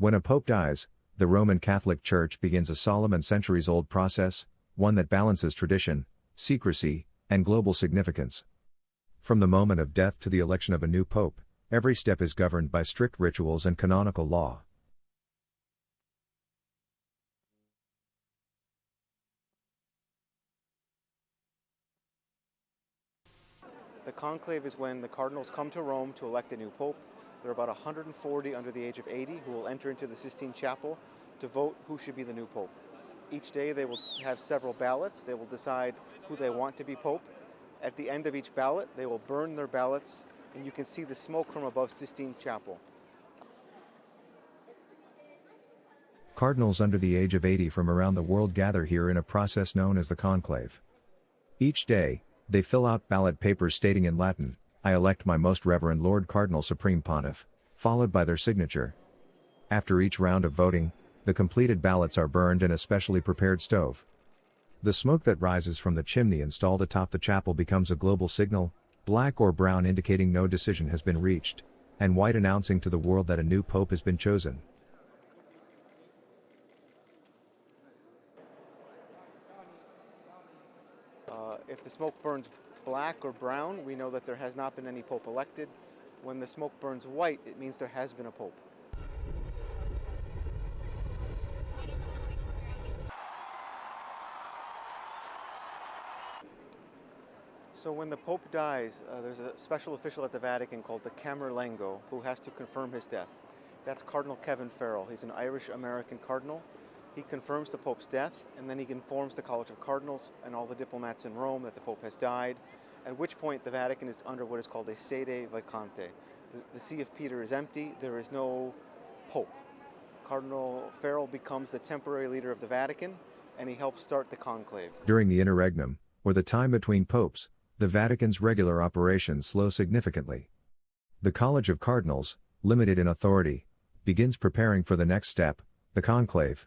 When a pope dies, the Roman Catholic Church begins a solemn and centuries-old process, one that balances tradition, secrecy, and global significance. From the moment of death to the election of a new pope, every step is governed by strict rituals and canonical law. The conclave is when the cardinals come to Rome to elect a new pope. There are about 140 under the age of 80 who will enter into the Sistine Chapel to vote who should be the new pope. Each day they will have several ballots. They will decide who they want to be pope. At the end of each ballot, they will burn their ballots, and you can see the smoke from above Sistine Chapel. Cardinals under the age of 80 from around the world gather here in a process known as the conclave. Each day, they fill out ballot papers stating in Latin, "I elect my most reverend Lord Cardinal Supreme Pontiff," followed by their signature. After each round of voting, the completed ballots are burned in a specially prepared stove. The smoke that rises from the chimney installed atop the chapel becomes a global signal, black or brown indicating no decision has been reached, and white announcing to the world that a new pope has been chosen. If the smoke burns black or brown, we know that there has not been any pope elected. When the smoke burns white, it means there has been a pope. So when the Pope dies, there's a special official at the Vatican called the Camerlengo who has to confirm his death. That's Cardinal Kevin Farrell. He's an Irish-American cardinal. He confirms the Pope's death, and then he informs the College of Cardinals and all the diplomats in Rome that the Pope has died, at which point the Vatican is under what is called a sede vacante. The See of Peter is empty. There is no Pope. Cardinal Farrell becomes the temporary leader of the Vatican, and he helps start the conclave. During the interregnum, or the time between popes, the Vatican's regular operations slow significantly. The College of Cardinals, limited in authority, begins preparing for the next step, the conclave.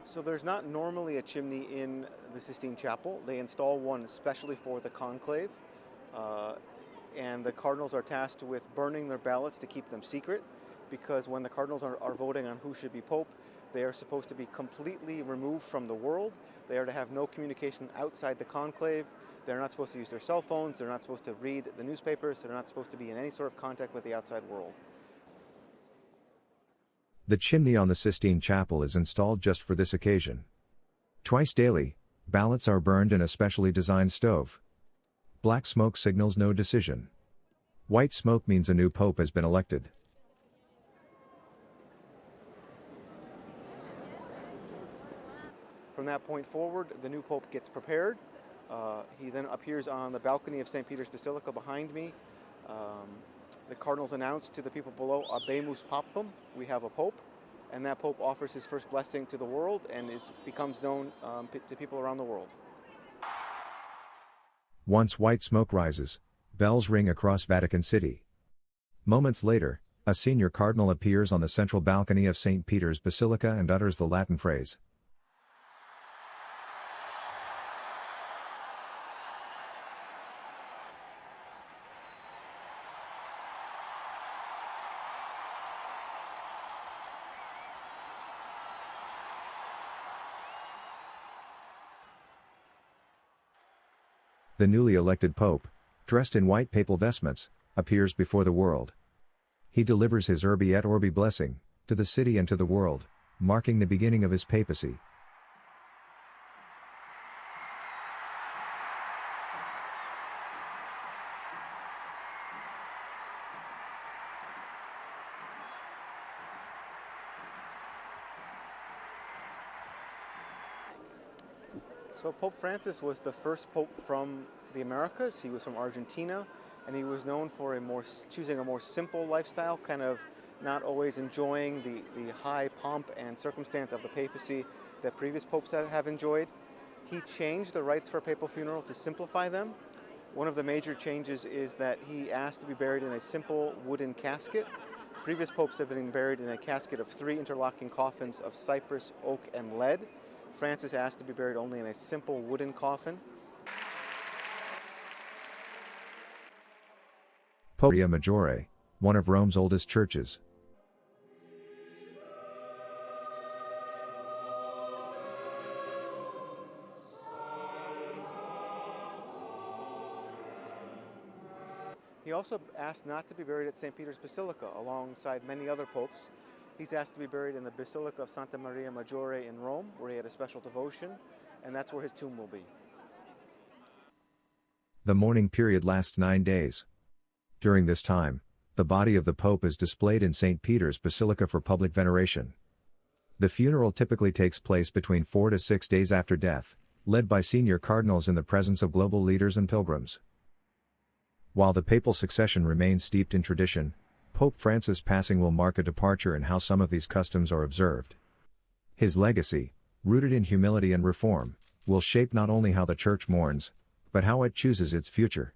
So there's not normally a chimney in the Sistine Chapel. They install one especially for the conclave, and the cardinals are tasked with burning their ballots to keep them secret, because when the cardinals are voting on who should be pope, they are supposed to be completely removed from the world. They are to have no communication outside the conclave. They're not supposed to use their cell phones. They're not supposed to read the newspapers. They're not supposed to be in any sort of contact with the outside world. The chimney on the Sistine Chapel is installed just for this occasion. Twice daily, ballots are burned in a specially designed stove. Black smoke signals no decision. White smoke means a new pope has been elected. From that point forward, the new pope gets prepared. He then appears on the balcony of St. Peter's Basilica behind me. The cardinals announce to the people below, "Abemus Papam," we have a pope, and that pope offers his first blessing to the world and becomes known to people around the world. Once white smoke rises, bells ring across Vatican City. Moments later, a senior cardinal appears on the central balcony of St. Peter's Basilica and utters the Latin phrase. The newly elected pope, dressed in white papal vestments, appears before the world. He delivers his Urbi et Orbi blessing, to the city and to the world, marking the beginning of his papacy. So Pope Francis was the first pope from the Americas. He was from Argentina, and he was known for choosing a more simple lifestyle, kind of not always enjoying the high pomp and circumstance of the papacy that previous popes have enjoyed. He changed the rites for a papal funeral to simplify them. One of the major changes is that he asked to be buried in a simple wooden casket. Previous popes have been buried in a casket of 3 interlocking coffins of cypress, oak, and lead. Francis asked to be buried only in a simple wooden coffin. Pope Maria Maggiore, one of Rome's oldest churches. He also asked not to be buried at St. Peter's Basilica alongside many other popes. He's asked to be buried in the Basilica of Santa Maria Maggiore in Rome, where he had a special devotion, and that's where his tomb will be. The mourning period lasts 9 days. During this time, the body of the Pope is displayed in St. Peter's Basilica for public veneration. The funeral typically takes place between 4 to 6 days after death, led by senior cardinals in the presence of global leaders and pilgrims. While the papal succession remains steeped in tradition, Pope Francis' passing will mark a departure in how some of these customs are observed. His legacy, rooted in humility and reform, will shape not only how the Church mourns, but how it chooses its future.